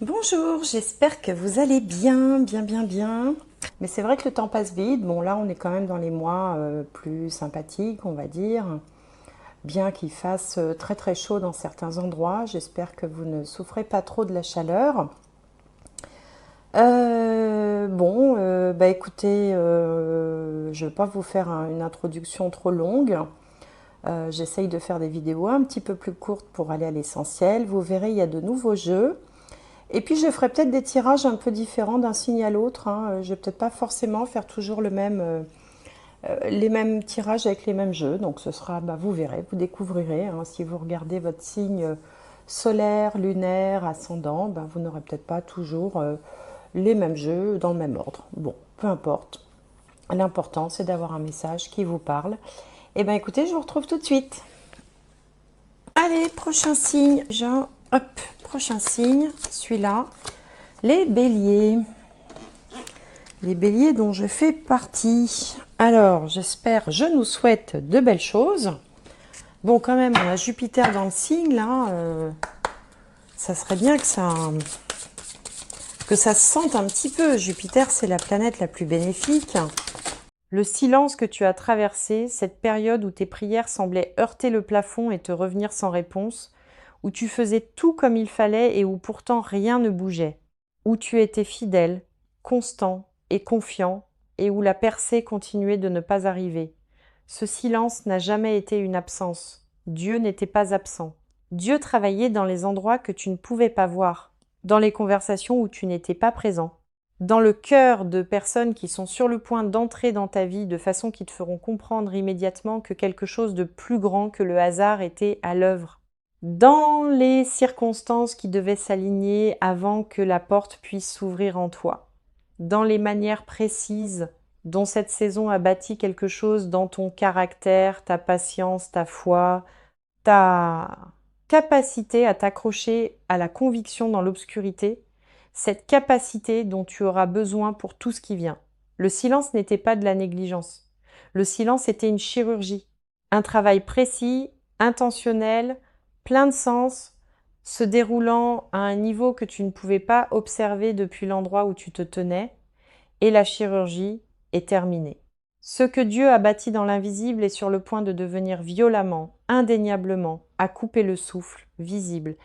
Bonjour, j'espère que vous allez bien, bien. Mais c'est vrai que le temps passe vite. Bon, là, on est quand même dans les mois plus sympathiques, on va dire. Bien qu'il fasse très chaud dans certains endroits. J'espère que vous ne souffrez pas trop de la chaleur. Écoutez, je ne vais pas vous faire une introduction trop longue. J'essaye de faire des vidéos un petit peu plus courtes pour aller à l'essentiel. Vous verrez, il y a de nouveaux jeux. Et puis je ferai peut-être des tirages un peu différents d'un signe à l'autre, hein. Je vais peut-être pas forcément faire toujours les mêmes tirages avec les mêmes jeux. Donc ce sera, vous verrez, vous découvrirez, hein. Si vous regardez votre signe solaire, lunaire, ascendant, vous n'aurez peut-être pas toujours les mêmes jeux dans le même ordre. Bon, peu importe. L'important, c'est d'avoir un message qui vous parle. Et bien écoutez, je vous retrouve tout de suite. Allez, prochain signe, hop, prochain signe, celui-là, les béliers. Les béliers dont je fais partie. Alors, j'espère, je nous souhaite de belles choses. Bon, quand même, on a Jupiter dans le signe, là. Ça serait bien que ça se sente un petit peu. Jupiter, c'est la planète la plus bénéfique. Le silence que tu as traversé, cette période où tes prières semblaient heurter le plafond et te revenir sans réponse, où tu faisais tout comme il fallait et où pourtant rien ne bougeait, où tu étais fidèle, constant et confiant, et où la percée continuait de ne pas arriver. Ce silence n'a jamais été une absence. Dieu n'était pas absent. Dieu travaillait dans les endroits que tu ne pouvais pas voir, dans les conversations où tu n'étais pas présent, dans le cœur de personnes qui sont sur le point d'entrer dans ta vie de façon qui te feront comprendre immédiatement que quelque chose de plus grand que le hasard était à l'œuvre. Dans les circonstances qui devaient s'aligner avant que la porte puisse s'ouvrir en toi. Dans les manières précises dont cette saison a bâti quelque chose dans ton caractère, ta patience, ta foi, ta capacité à t'accrocher à la conviction dans l'obscurité, cette capacité dont tu auras besoin pour tout ce qui vient. Le silence n'était pas de la négligence. Le silence était une chirurgie, un travail précis, intentionnel, plein de sens, se déroulant à un niveau que tu ne pouvais pas observer depuis l'endroit où tu te tenais, et la chirurgie est terminée. Ce que Dieu a bâti dans l'invisible est sur le point de devenir violemment, indéniablement, à couper le souffle, visible,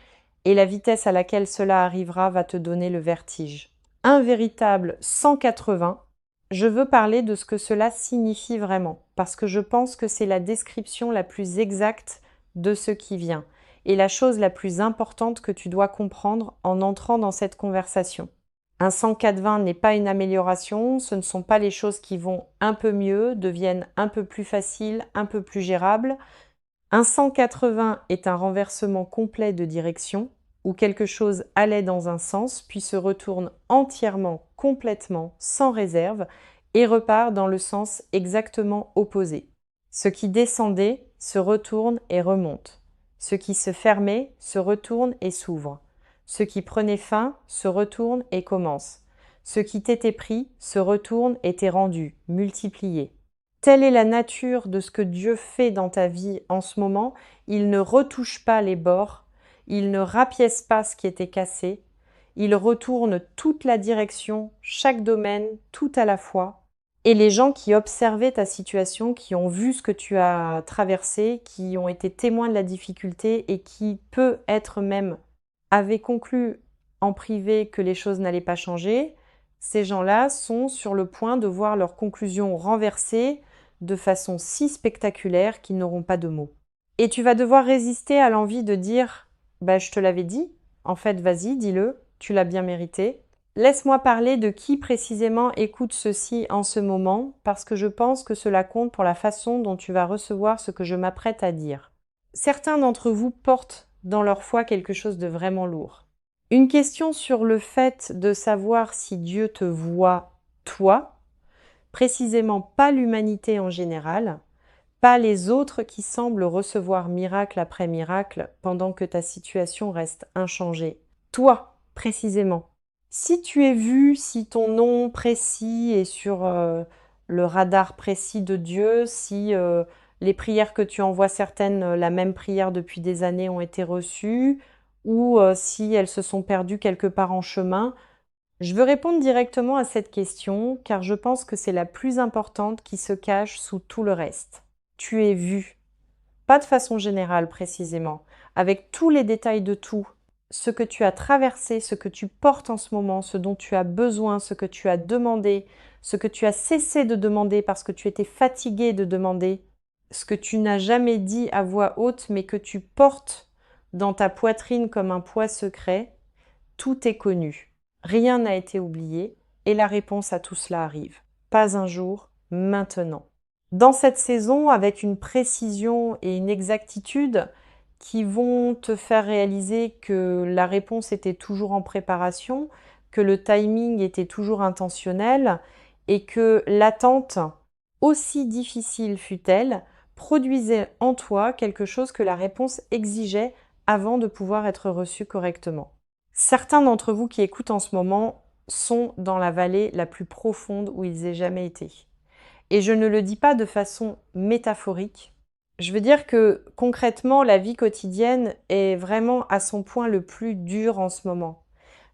et la vitesse à laquelle cela arrivera va te donner le vertige. Un véritable 180, je veux parler de ce que cela signifie vraiment, parce que je pense que c'est la description la plus exacte de ce qui vient, et la chose la plus importante que tu dois comprendre en entrant dans cette conversation. Un 180 n'est pas une amélioration, ce ne sont pas les choses qui vont un peu mieux, deviennent un peu plus faciles, un peu plus gérables. Un 180 est un renversement complet de direction, où quelque chose allait dans un sens, puis se retourne entièrement, complètement, sans réserve, et repart dans le sens exactement opposé. Ce qui descendait se retourne et remonte. Ce qui se fermait se retourne et s'ouvre. Ce qui prenait fin se retourne et commence. Ce qui t'était pris se retourne et t'est rendu, multiplié. Telle est la nature de ce que Dieu fait dans ta vie en ce moment. Il ne retouche pas les bords, il ne rapièce pas ce qui était cassé, il retourne toute la direction, chaque domaine, tout à la fois. Et les gens qui observaient ta situation, qui ont vu ce que tu as traversé, qui ont été témoins de la difficulté et qui, peut être même, avaient conclu en privé que les choses n'allaient pas changer, ces gens-là sont sur le point de voir leurs conclusions renversées de façon si spectaculaire qu'ils n'auront pas de mots. Et tu vas devoir résister à l'envie de dire « je te l'avais dit, en fait vas-y, dis-le, tu l'as bien mérité ». Laisse-moi parler de qui précisément écoute ceci en ce moment, parce que je pense que cela compte pour la façon dont tu vas recevoir ce que je m'apprête à dire. Certains d'entre vous portent dans leur foi quelque chose de vraiment lourd. Une question sur le fait de savoir si Dieu te voit, toi, précisément pas l'humanité en général, pas les autres qui semblent recevoir miracle après miracle pendant que ta situation reste inchangée. Toi, précisément. Si tu es vu, si ton nom précis est sur le radar précis de Dieu, si les prières que tu envoies certaines, la même prière depuis des années ont été reçues, ou si elles se sont perdues quelque part en chemin. Je veux répondre directement à cette question car je pense que c'est la plus importante qui se cache sous tout le reste. Tu es vu, pas de façon générale précisément, avec tous les détails de tout, ce que tu as traversé, ce que tu portes en ce moment, ce dont tu as besoin, ce que tu as demandé, ce que tu as cessé de demander parce que tu étais fatigué de demander, ce que tu n'as jamais dit à voix haute mais que tu portes dans ta poitrine comme un poids secret, tout est connu. Rien n'a été oublié et la réponse à tout cela arrive. Pas un jour, maintenant. Dans cette saison, avec une précision et une exactitude qui vont te faire réaliser que la réponse était toujours en préparation, que le timing était toujours intentionnel et que l'attente, aussi difficile fût-elle, produisait en toi quelque chose que la réponse exigeait avant de pouvoir être reçue correctement. Certains d'entre vous qui écoutent en ce moment sont dans la vallée la plus profonde où ils aient jamais été. Et je ne le dis pas de façon métaphorique. Je veux dire que concrètement, la vie quotidienne est vraiment à son point le plus dur en ce moment.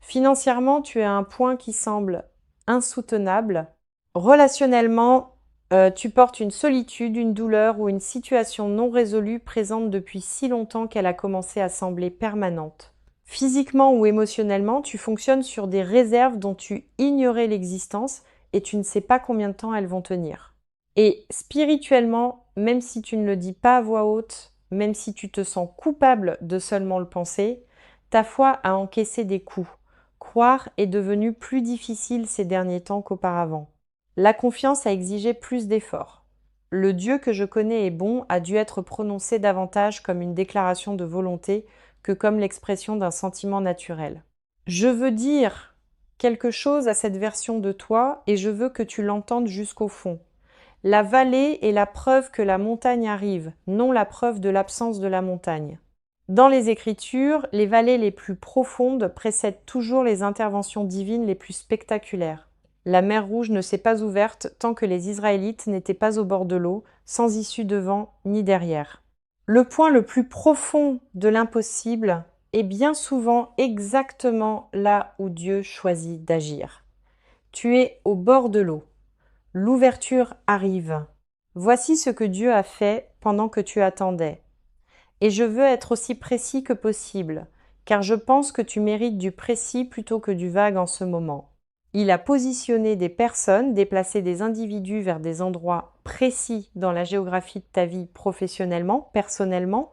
Financièrement, tu es à un point qui semble insoutenable. Relationnellement, tu portes une solitude, une douleur ou une situation non résolue présente depuis si longtemps qu'elle a commencé à sembler permanente. Physiquement ou émotionnellement, tu fonctionnes sur des réserves dont tu ignorais l'existence et tu ne sais pas combien de temps elles vont tenir. Et spirituellement, même si tu ne le dis pas à voix haute, même si tu te sens coupable de seulement le penser, ta foi a encaissé des coups. Croire est devenu plus difficile ces derniers temps qu'auparavant. La confiance a exigé plus d'efforts. Le Dieu que je connais est bon a dû être prononcé davantage comme une déclaration de volonté que comme l'expression d'un sentiment naturel. Je veux dire quelque chose à cette version de toi et je veux que tu l'entendes jusqu'au fond. La vallée est la preuve que la montagne arrive, non la preuve de l'absence de la montagne. Dans les Écritures, les vallées les plus profondes précèdent toujours les interventions divines les plus spectaculaires. La mer Rouge ne s'est pas ouverte tant que les Israélites n'étaient pas au bord de l'eau, sans issue devant ni derrière. Le point le plus profond de l'impossible est bien souvent exactement là où Dieu choisit d'agir. Tu es au bord de l'eau. L'ouverture arrive. Voici ce que Dieu a fait pendant que tu attendais. Et je veux être aussi précis que possible, car je pense que tu mérites du précis plutôt que du vague en ce moment. Il a positionné des personnes, déplacé des individus vers des endroits précis dans la géographie de ta vie professionnellement, personnellement,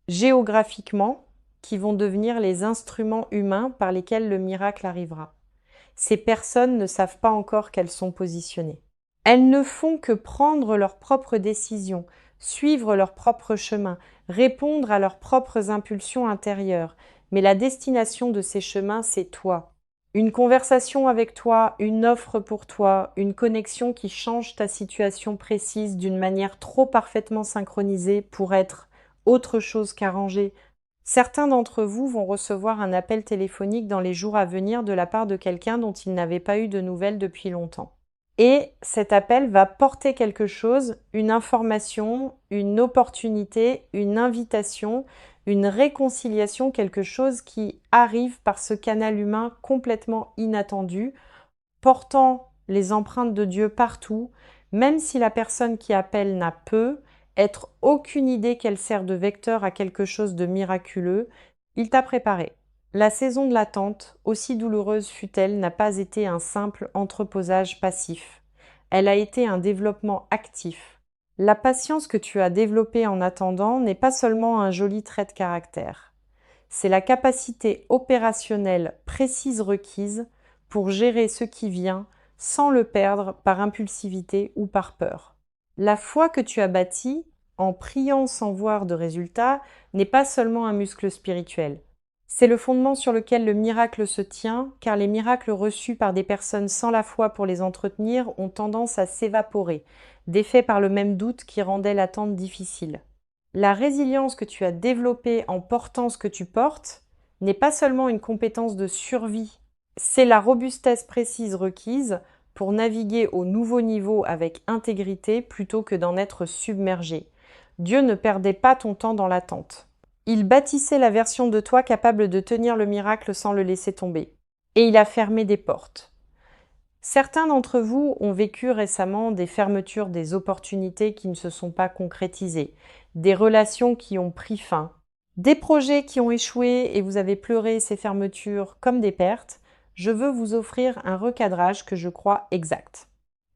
géographiquement, qui vont devenir les instruments humains par lesquels le miracle arrivera. Ces personnes ne savent pas encore qu'elles sont positionnées. Elles ne font que prendre leurs propres décisions, suivre leur propre chemin, répondre à leurs propres impulsions intérieures. Mais la destination de ces chemins, c'est toi. Une conversation avec toi, une offre pour toi, une connexion qui change ta situation précise d'une manière trop parfaitement synchronisée pour être autre chose qu'arrangée. Certains d'entre vous vont recevoir un appel téléphonique dans les jours à venir de la part de quelqu'un dont ils n'avaient pas eu de nouvelles depuis longtemps. Et cet appel va porter quelque chose, une information, une opportunité, une invitation, une réconciliation, quelque chose qui arrive par ce canal humain complètement inattendu, portant les empreintes de Dieu partout, même si la personne qui appelle n'a être aucune idée qu'elle sert de vecteur à quelque chose de miraculeux, il t'a préparé. La saison de l'attente, aussi douloureuse fut-elle, n'a pas été un simple entreposage passif. Elle a été un développement actif. La patience que tu as développée en attendant n'est pas seulement un joli trait de caractère. C'est la capacité opérationnelle précise requise pour gérer ce qui vient sans le perdre par impulsivité ou par peur. La foi que tu as bâtie, en priant sans voir de résultat, n'est pas seulement un muscle spirituel. C'est le fondement sur lequel le miracle se tient, car les miracles reçus par des personnes sans la foi pour les entretenir ont tendance à s'évaporer, défaits par le même doute qui rendait l'attente difficile. La résilience que tu as développée en portant ce que tu portes n'est pas seulement une compétence de survie, c'est la robustesse précise requise pour naviguer au nouveau niveau avec intégrité plutôt que d'en être submergé. Dieu ne perdait pas ton temps dans l'attente. Il bâtissait la version de toi capable de tenir le miracle sans le laisser tomber. Et il a fermé des portes. Certains d'entre vous ont vécu récemment des fermetures, des opportunités qui ne se sont pas concrétisées, des relations qui ont pris fin, des projets qui ont échoué et vous avez pleuré ces fermetures comme des pertes. Je veux vous offrir un recadrage que je crois exact.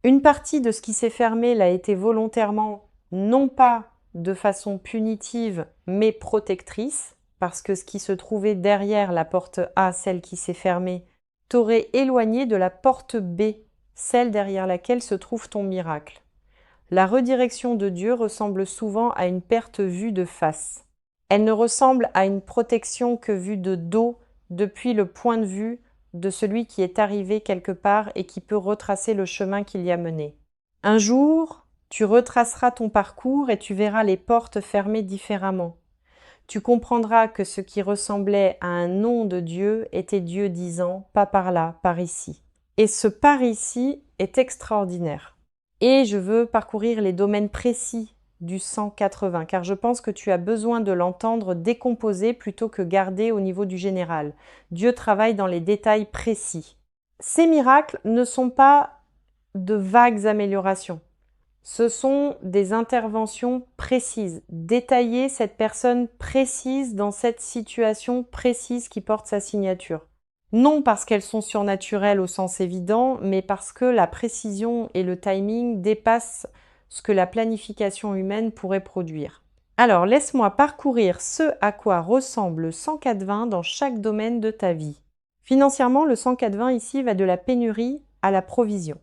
Une partie de ce qui s'est fermé l'a été volontairement, non pas de façon punitive, mais protectrice, parce que ce qui se trouvait derrière la porte A, celle qui s'est fermée, t'aurait éloigné de la porte B, celle derrière laquelle se trouve ton miracle. La redirection de Dieu ressemble souvent à une perte vue de face. Elle ne ressemble à une protection que vue de dos depuis le point de vue de celui qui est arrivé quelque part et qui peut retracer le chemin qu'il y a mené. Un jour, tu retraceras ton parcours et tu verras les portes fermées différemment. Tu comprendras que ce qui ressemblait à un nom de Dieu était Dieu disant « pas par là, par ici ». Et ce « par ici » est extraordinaire. Et je veux parcourir les domaines précis du 180, car je pense que tu as besoin de l'entendre décomposé plutôt que gardé au niveau du général. Dieu travaille dans les détails précis. Ces miracles ne sont pas de vagues améliorations. Ce sont des interventions précises, détailler cette personne précise dans cette situation précise qui porte sa signature. Non parce qu'elles sont surnaturelles au sens évident, mais parce que la précision et le timing dépassent ce que la planification humaine pourrait produire. Alors, laisse-moi parcourir ce à quoi ressemble le 104-20 dans chaque domaine de ta vie. Financièrement, le 104-20 ici va de la pénurie à la provision.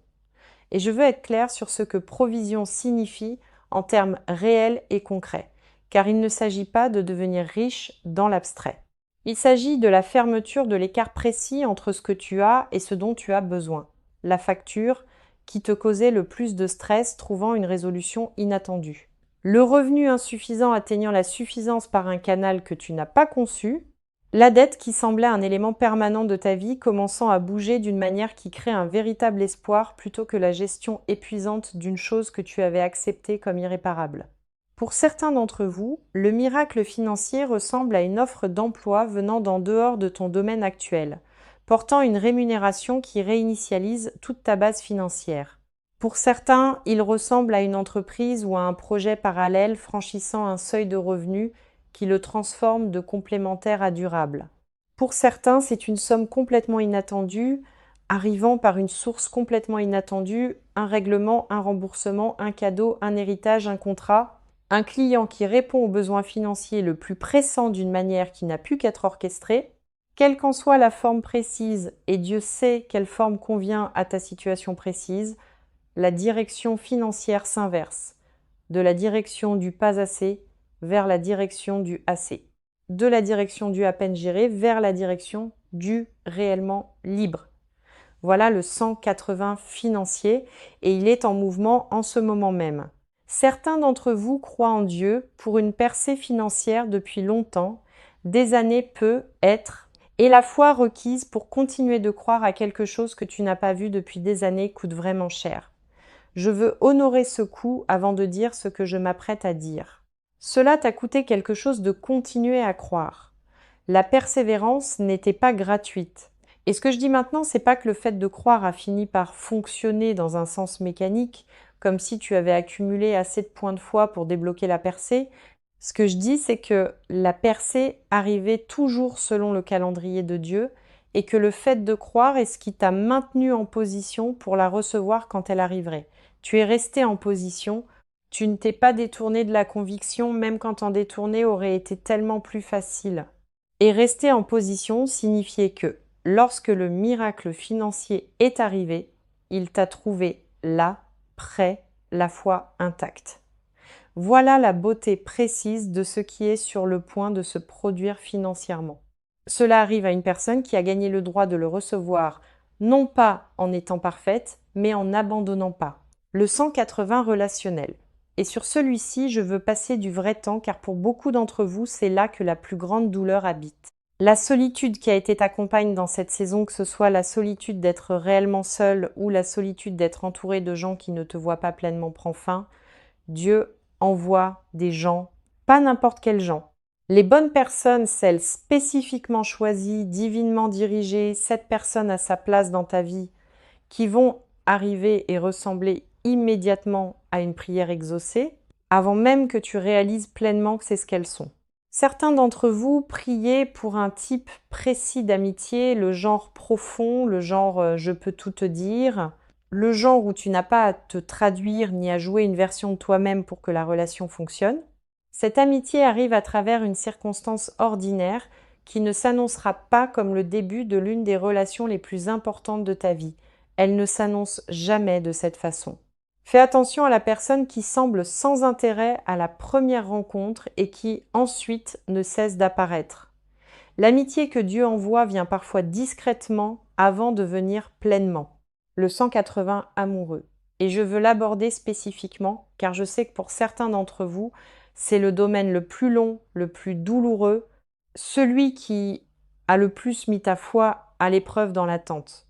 Et je veux être claire sur ce que provision signifie en termes réels et concrets, car il ne s'agit pas de devenir riche dans l'abstrait. Il s'agit de la fermeture de l'écart précis entre ce que tu as et ce dont tu as besoin. La facture qui te causait le plus de stress trouvant une résolution inattendue. Le revenu insuffisant atteignant la suffisance par un canal que tu n'as pas conçu. La dette qui semblait un élément permanent de ta vie commençant à bouger d'une manière qui crée un véritable espoir plutôt que la gestion épuisante d'une chose que tu avais acceptée comme irréparable. Pour certains d'entre vous, le miracle financier ressemble à une offre d'emploi venant d'en dehors de ton domaine actuel, portant une rémunération qui réinitialise toute ta base financière. Pour certains, il ressemble à une entreprise ou à un projet parallèle franchissant un seuil de revenus qui le transforme de complémentaire à durable. Pour certains, c'est une somme complètement inattendue, arrivant par une source complètement inattendue, un règlement, un remboursement, un cadeau, un héritage, un contrat, un client qui répond aux besoins financiers le plus pressant d'une manière qui n'a pu qu'être orchestrée, quelle qu'en soit la forme précise, et Dieu sait quelle forme convient à ta situation précise, la direction financière s'inverse, de la direction du pas assez vers la direction du assez, de la direction du à peine géré vers la direction du réellement libre. Voilà le 180 financier et il est en mouvement en ce moment même. Certains d'entre vous croient en Dieu pour une percée financière depuis longtemps, des années peut être, et la foi requise pour continuer de croire à quelque chose que tu n'as pas vu depuis des années coûte vraiment cher. Je veux honorer ce coup avant de dire ce que je m'apprête à dire. Cela t'a coûté quelque chose de continuer à croire. La persévérance n'était pas gratuite. Et ce que je dis maintenant, c'est pas que le fait de croire a fini par fonctionner dans un sens mécanique, comme si tu avais accumulé assez de points de foi pour débloquer la percée. Ce que je dis, c'est que la percée arrivait toujours selon le calendrier de Dieu et que le fait de croire est ce qui t'a maintenu en position pour la recevoir quand elle arriverait. Tu es resté en position. Tu ne t'es pas détourné de la conviction, même quand t'en détourner aurait été tellement plus facile. Et rester en position signifiait que, lorsque le miracle financier est arrivé, il t'a trouvé là, prêt, la foi intacte. Voilà la beauté précise de ce qui est sur le point de se produire financièrement. Cela arrive à une personne qui a gagné le droit de le recevoir, non pas en étant parfaite, mais en n'abandonnant pas. Le 180 relationnel. Et sur celui-ci, je veux passer du vrai temps car pour beaucoup d'entre vous, c'est là que la plus grande douleur habite. La solitude qui a été ta compagne dans cette saison, que ce soit la solitude d'être réellement seul ou la solitude d'être entouré de gens qui ne te voient pas pleinement prend fin, Dieu envoie des gens, pas n'importe quels gens. Les bonnes personnes, celles spécifiquement choisies, divinement dirigées, cette personne à sa place dans ta vie, qui vont arriver et ressembler immédiatement à une prière exaucée, avant même que tu réalises pleinement que c'est ce qu'elles sont. Certains d'entre vous priez pour un type précis d'amitié, le genre profond, le genre je peux tout te dire, le genre où tu n'as pas à te traduire ni à jouer une version de toi-même pour que la relation fonctionne. Cette amitié arrive à travers une circonstance ordinaire qui ne s'annoncera pas comme le début de l'une des relations les plus importantes de ta vie. Elle ne s'annonce jamais de cette façon. Fais attention à la personne qui semble sans intérêt à la première rencontre et qui ensuite ne cesse d'apparaître. L'amitié que Dieu envoie vient parfois discrètement avant de venir pleinement. Le 180 amoureux. Et je veux l'aborder spécifiquement car je sais que pour certains d'entre vous, c'est le domaine le plus long, le plus douloureux, celui qui a le plus mis ta foi à l'épreuve dans l'attente.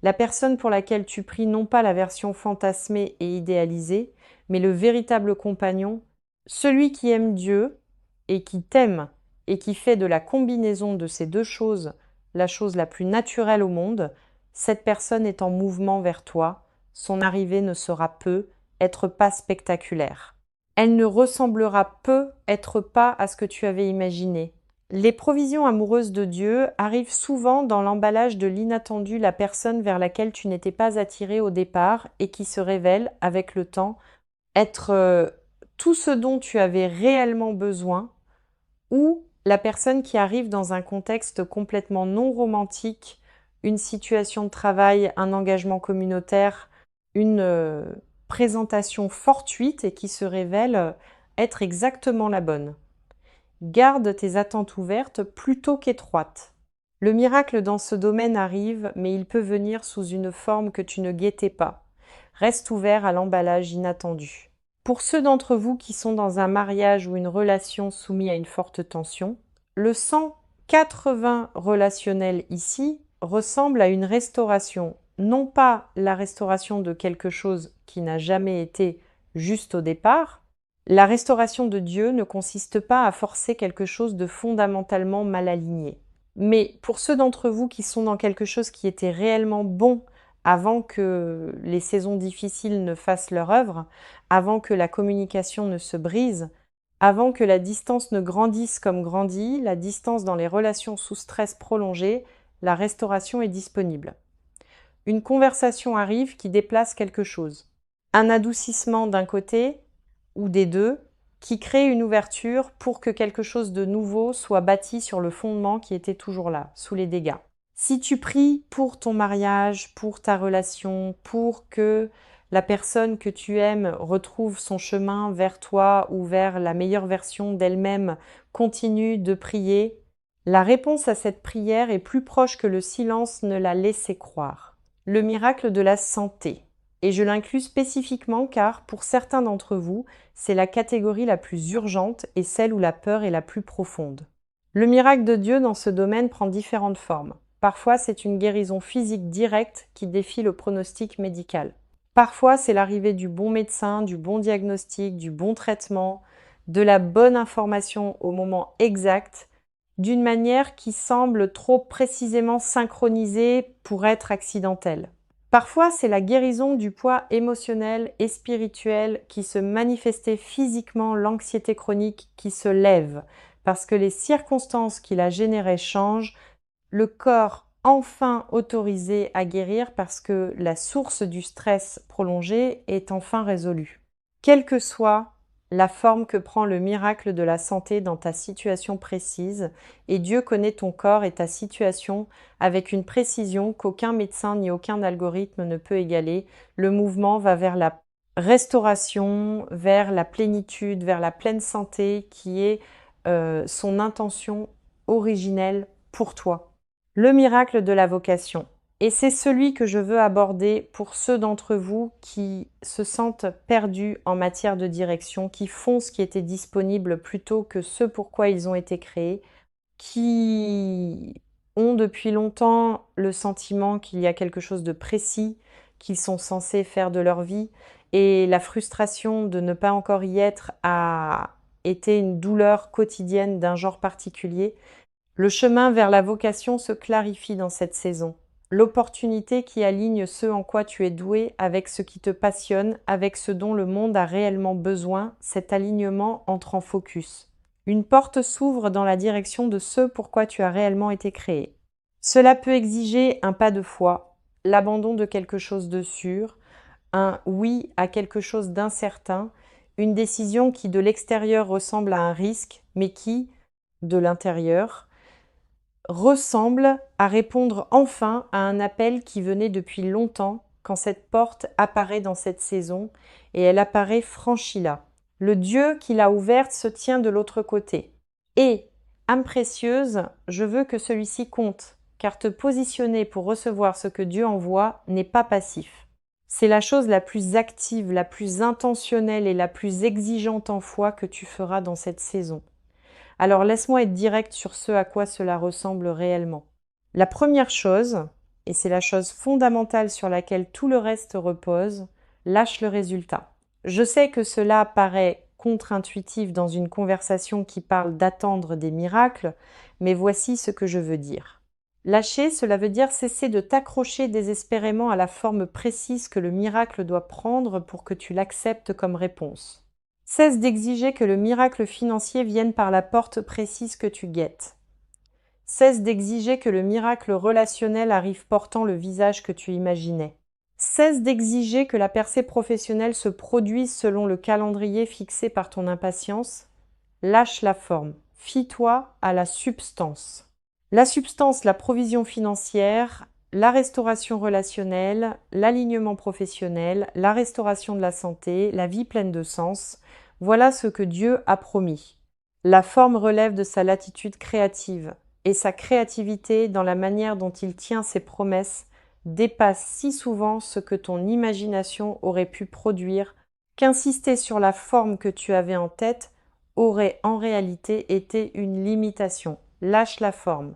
La personne pour laquelle tu pries non pas la version fantasmée et idéalisée, mais le véritable compagnon, celui qui aime Dieu et qui t'aime et qui fait de la combinaison de ces deux choses la chose la plus naturelle au monde, cette personne est en mouvement vers toi, son arrivée ne sera peu, être pas spectaculaire. Elle ne ressemblera peu, être pas à ce que tu avais imaginé. Les provisions amoureuses de Dieu arrivent souvent dans l'emballage de l'inattendu, la personne vers laquelle tu n'étais pas attiré au départ et qui se révèle, avec le temps, être tout ce dont tu avais réellement besoin, ou la personne qui arrive dans un contexte complètement non romantique, une situation de travail, un engagement communautaire, une présentation fortuite et qui se révèle être exactement la bonne. Garde tes attentes ouvertes plutôt qu'étroites. Le miracle dans ce domaine arrive, mais il peut venir sous une forme que tu ne guettais pas. Reste ouvert à l'emballage inattendu. Pour ceux d'entre vous qui sont dans un mariage ou une relation soumise à une forte tension, le 180 relationnel ici ressemble à une restauration, non pas la restauration de quelque chose qui n'a jamais été juste au départ. La restauration de Dieu ne consiste pas à forcer quelque chose de fondamentalement mal aligné. Mais pour ceux d'entre vous qui sont dans quelque chose qui était réellement bon avant que les saisons difficiles ne fassent leur œuvre, avant que la communication ne se brise, avant que la distance ne grandisse comme grandit, la distance dans les relations sous stress prolongé, la restauration est disponible. Une conversation arrive qui déplace quelque chose. Un adoucissement d'un côté ou des deux qui crée une ouverture pour que quelque chose de nouveau soit bâti sur le fondement qui était toujours là, sous les dégâts. Si tu pries pour ton mariage, pour ta relation, pour que la personne que tu aimes retrouve son chemin vers toi ou vers la meilleure version d'elle-même, continue de prier, la réponse à cette prière est plus proche que le silence ne l'a laissé croire. Le miracle de la santé. Et je l'inclus spécifiquement car, pour certains d'entre vous, c'est la catégorie la plus urgente et celle où la peur est la plus profonde. Le miracle de Dieu dans ce domaine prend différentes formes. Parfois, c'est une guérison physique directe qui défie le pronostic médical. Parfois, c'est l'arrivée du bon médecin, du bon diagnostic, du bon traitement, de la bonne information au moment exact, d'une manière qui semble trop précisément synchronisée pour être accidentelle. Parfois, c'est la guérison du poids émotionnel et spirituel qui se manifestait physiquement, l'anxiété chronique qui se lève, parce que les circonstances qui la généraient changent, le corps enfin autorisé à guérir parce que la source du stress prolongé est enfin résolue. Quelle que soit la forme que prend le miracle de la santé dans ta situation précise, et Dieu connaît ton corps et ta situation avec une précision qu'aucun médecin ni aucun algorithme ne peut égaler, le mouvement va vers la restauration, vers la plénitude, vers la pleine santé qui est son intention originelle pour toi. Le miracle de la vocation. Et c'est celui que je veux aborder pour ceux d'entre vous qui se sentent perdus en matière de direction, qui font ce qui était disponible plutôt que ce pourquoi ils ont été créés, qui ont depuis longtemps le sentiment qu'il y a quelque chose de précis qu'ils sont censés faire de leur vie et la frustration de ne pas encore y être a était une douleur quotidienne d'un genre particulier, le chemin vers la vocation se clarifie dans cette saison. L'opportunité qui aligne ce en quoi tu es doué avec ce qui te passionne, avec ce dont le monde a réellement besoin, cet alignement entre en focus. Une porte s'ouvre dans la direction de ce pourquoi tu as réellement été créé. Cela peut exiger un pas de foi, l'abandon de quelque chose de sûr, un oui à quelque chose d'incertain, une décision qui de l'extérieur ressemble à un risque, mais qui, de l'intérieur, ressemble à répondre enfin à un appel qui venait depuis longtemps quand cette porte apparaît dans cette saison, et elle apparaît franchie là. Le Dieu qui l'a ouverte se tient de l'autre côté. Et, âme précieuse, je veux que celui-ci compte, car te positionner pour recevoir ce que Dieu envoie n'est pas passif. C'est la chose la plus active, la plus intentionnelle et la plus exigeante en foi que tu feras dans cette saison. Alors laisse-moi être direct sur ce à quoi cela ressemble réellement. La première chose, et c'est la chose fondamentale sur laquelle tout le reste repose, lâche le résultat. Je sais que cela paraît contre-intuitif dans une conversation qui parle d'attendre des miracles, mais voici ce que je veux dire. Lâcher, cela veut dire cesser de t'accrocher désespérément à la forme précise que le miracle doit prendre pour que tu l'acceptes comme réponse. Cesse d'exiger que le miracle financier vienne par la porte précise que tu guettes. Cesse d'exiger que le miracle relationnel arrive portant le visage que tu imaginais. Cesse d'exiger que la percée professionnelle se produise selon le calendrier fixé par ton impatience. Lâche la forme. Fie-toi à la substance. La substance, la provision financière, la restauration relationnelle, l'alignement professionnel, la restauration de la santé, la vie pleine de sens, voilà ce que Dieu a promis. La forme relève de sa latitude créative, et sa créativité dans la manière dont il tient ses promesses dépasse si souvent ce que ton imagination aurait pu produire, qu'insister sur la forme que tu avais en tête aurait en réalité été une limitation. Lâche la forme.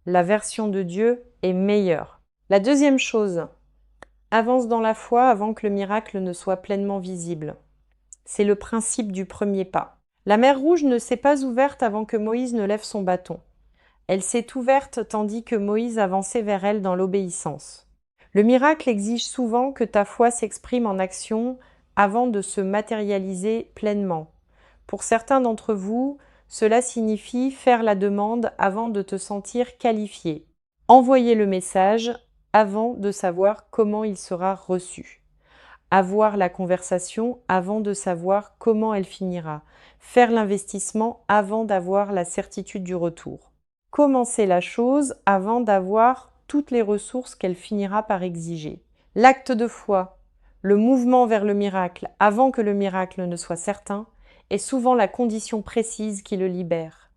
La version de Dieu est meilleure. La deuxième chose, avance dans la foi avant que le miracle ne soit pleinement visible. C'est le principe du premier pas. La mer Rouge ne s'est pas ouverte avant que Moïse ne lève son bâton. Elle s'est ouverte tandis que Moïse avançait vers elle dans l'obéissance. Le miracle exige souvent que ta foi s'exprime en action avant de se matérialiser pleinement. Pour certains d'entre vous, cela signifie faire la demande avant de te sentir qualifié. Envoyer le message avant de savoir comment il sera reçu. Avoir la conversation avant de savoir comment elle finira. Faire l'investissement avant d'avoir la certitude du retour. Commencer la chose avant d'avoir toutes les ressources qu'elle finira par exiger. L'acte de foi, le mouvement vers le miracle avant que le miracle ne soit certain, est souvent la condition précise qui le libère.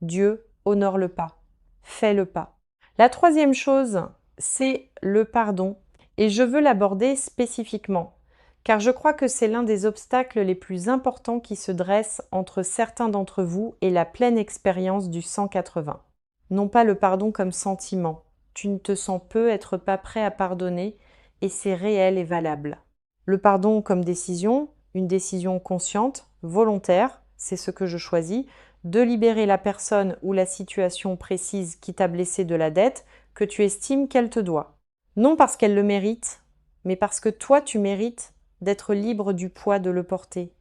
Dieu honore le pas, fait le pas. La troisième chose, c'est le pardon, et je veux l'aborder spécifiquement, car je crois que c'est l'un des obstacles les plus importants qui se dressent entre certains d'entre vous et la pleine expérience du 180. Non pas le pardon comme sentiment, tu ne te sens peu être pas prêt à pardonner, et c'est réel et valable. Le pardon comme décision, une décision consciente, volontaire, c'est ce que je choisis, de libérer la personne ou la situation précise qui t'a blessé de la dette que tu estimes qu'elle te doit. Non parce qu'elle le mérite, mais parce que toi tu mérites d'être libre du poids de le porter.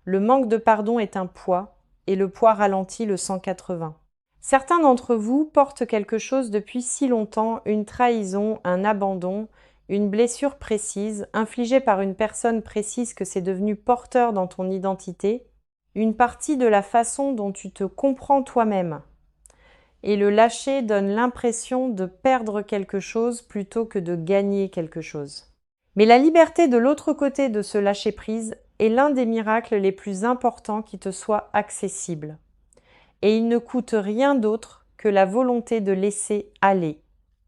Le manque de pardon est un poids, et le poids ralentit le 180. Certains d'entre vous portent quelque chose depuis si longtemps, une trahison, un abandon, une blessure précise, infligée par une personne précise que c'est devenu porteur dans ton identité, une partie de la façon dont tu te comprends toi-même. Et le lâcher donne l'impression de perdre quelque chose plutôt que de gagner quelque chose. Mais la liberté de l'autre côté de ce lâcher-prise est l'un des miracles les plus importants qui te soit accessible. Et il ne coûte rien d'autre que la volonté de laisser aller.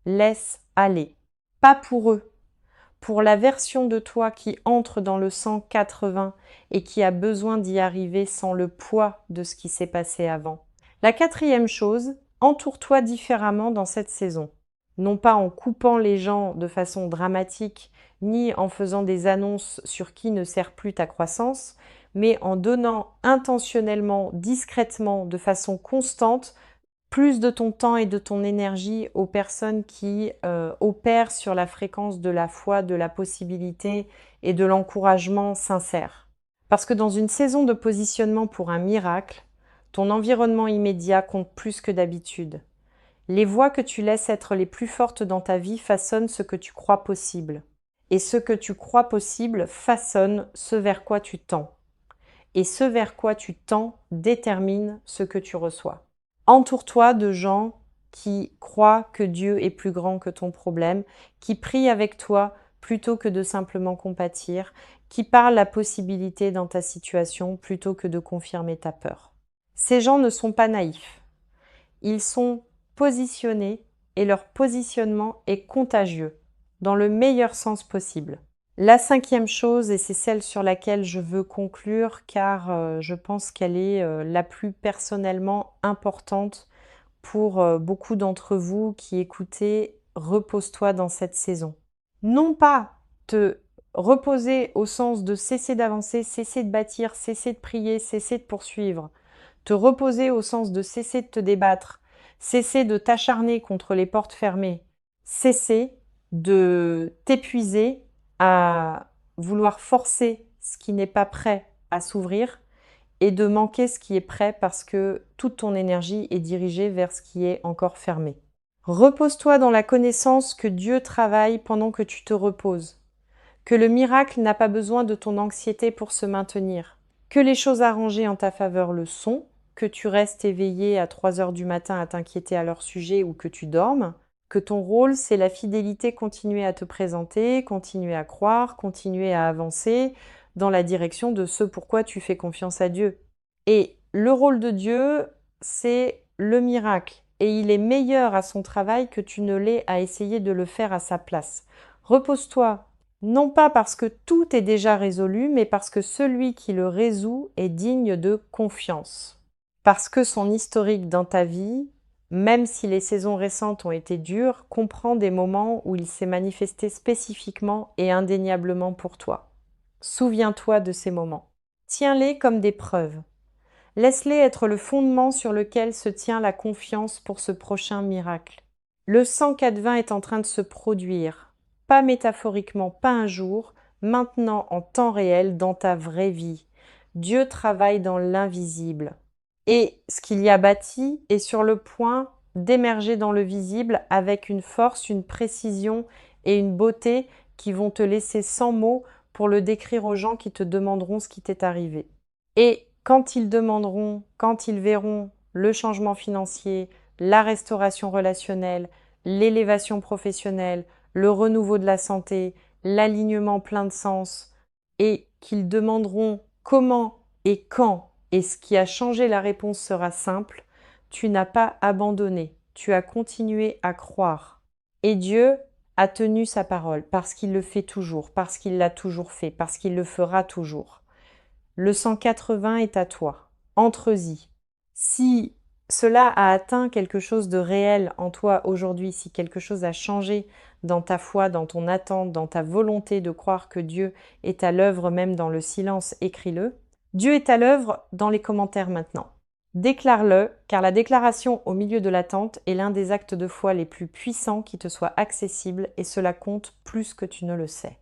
Laisse aller. Pas pour eux, pour la version de toi qui entre dans le 180 et qui a besoin d'y arriver sans le poids de ce qui s'est passé avant. La quatrième chose, entoure-toi différemment dans cette saison. Non pas en coupant les gens de façon dramatique, ni en faisant des annonces sur qui ne sert plus ta croissance, mais en donnant intentionnellement, discrètement, de façon constante, plus de ton temps et de ton énergie aux personnes qui opèrent sur la fréquence de la foi, de la possibilité et de l'encouragement sincère. Parce que dans une saison de positionnement pour un miracle, ton environnement immédiat compte plus que d'habitude. Les voix que tu laisses être les plus fortes dans ta vie façonnent ce que tu crois possible. Et ce que tu crois possible façonne ce vers quoi tu tends. Et ce vers quoi tu tends détermine ce que tu reçois. Entoure-toi de gens qui croient que Dieu est plus grand que ton problème, qui prient avec toi plutôt que de simplement compatir, qui parlent la possibilité dans ta situation plutôt que de confirmer ta peur. Ces gens ne sont pas naïfs. Ils sont positionnés et leur positionnement est contagieux, dans le meilleur sens possible. La 5e chose, et c'est celle sur laquelle je veux conclure car je pense qu'elle est la plus personnellement importante pour beaucoup d'entre vous qui écoutez, repose-toi dans cette saison. Non pas te reposer au sens de cesser d'avancer, cesser de bâtir, cesser de prier, cesser de poursuivre. Te reposer au sens de cesser de te débattre, cesser de t'acharner contre les portes fermées, cesser de t'épuiser à vouloir forcer ce qui n'est pas prêt à s'ouvrir et de manquer ce qui est prêt parce que toute ton énergie est dirigée vers ce qui est encore fermé. Repose-toi dans la connaissance que Dieu travaille pendant que tu te reposes, que le miracle n'a pas besoin de ton anxiété pour se maintenir, que les choses arrangées en ta faveur le sont, que tu restes éveillé à 3 heures du matin à t'inquiéter à leur sujet ou que tu dormes, que ton rôle, c'est la fidélité, continuer à te présenter, continuer à croire, continuer à avancer dans la direction de ce pourquoi tu fais confiance à Dieu. Et le rôle de Dieu, c'est le miracle. Et il est meilleur à son travail que tu ne l'es à essayer de le faire à sa place. Repose-toi, non pas parce que tout est déjà résolu, mais parce que celui qui le résout est digne de confiance. Parce que son historique dans ta vie, même si les saisons récentes ont été dures, comprend des moments où il s'est manifesté spécifiquement et indéniablement pour toi. Souviens-toi de ces moments. Tiens-les comme des preuves. Laisse-les être le fondement sur lequel se tient la confiance pour ce prochain miracle. Le 104-20 est en train de se produire, pas métaphoriquement, pas un jour, maintenant en temps réel dans ta vraie vie. Dieu travaille dans l'invisible. Et ce qu'il y a bâti est sur le point d'émerger dans le visible avec une force, une précision et une beauté qui vont te laisser sans mots pour le décrire aux gens qui te demanderont ce qui t'est arrivé. Et quand ils demanderont, quand ils verront le changement financier, la restauration relationnelle, l'élévation professionnelle, le renouveau de la santé, l'alignement plein de sens, et qu'ils demanderont comment et quand, et ce qui a changé, la réponse sera simple, tu n'as pas abandonné, tu as continué à croire. Et Dieu a tenu sa parole, parce qu'il le fait toujours, parce qu'il l'a toujours fait, parce qu'il le fera toujours. Le 180 est à toi. Entre-y. Si cela a atteint quelque chose de réel en toi aujourd'hui, si quelque chose a changé dans ta foi, dans ton attente, dans ta volonté de croire que Dieu est à l'œuvre même dans le silence, écris-le. Dieu est à l'œuvre dans les commentaires maintenant. Déclare-le, car la déclaration au milieu de l'attente est l'un des actes de foi les plus puissants qui te soient accessibles et cela compte plus que tu ne le sais.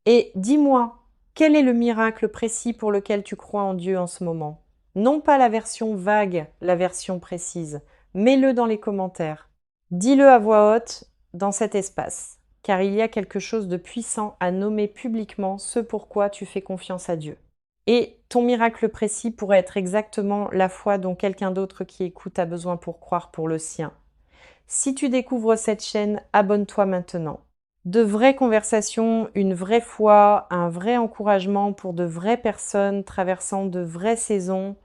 Et dis-moi, quel est le miracle précis pour lequel tu crois en Dieu en ce moment? Non pas la version vague, la version précise. Mets-le dans les commentaires. Dis-le à voix haute dans cet espace, car il y a quelque chose de puissant à nommer publiquement ce pourquoi tu fais confiance à Dieu. Et ton miracle précis pourrait être exactement la foi dont quelqu'un d'autre qui écoute a besoin pour croire pour le sien. Si tu découvres cette chaîne, abonne-toi maintenant. De vraies conversations, une vraie foi, un vrai encouragement pour de vraies personnes traversant de vraies saisons